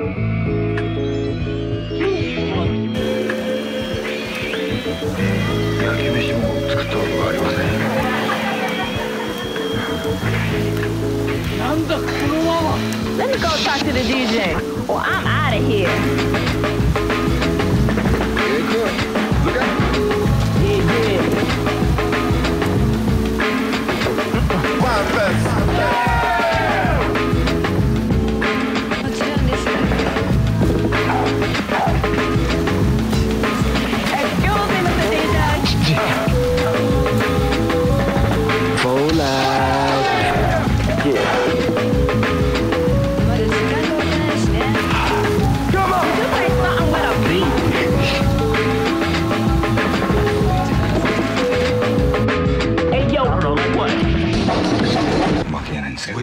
焼き飯も作ったことがありません。なんだこのまま。Let me go talk to the DJ, or I'm out of here. Hey, good. Look out. Yeah. Wild Fest. もちろんです。負けやないんですよ。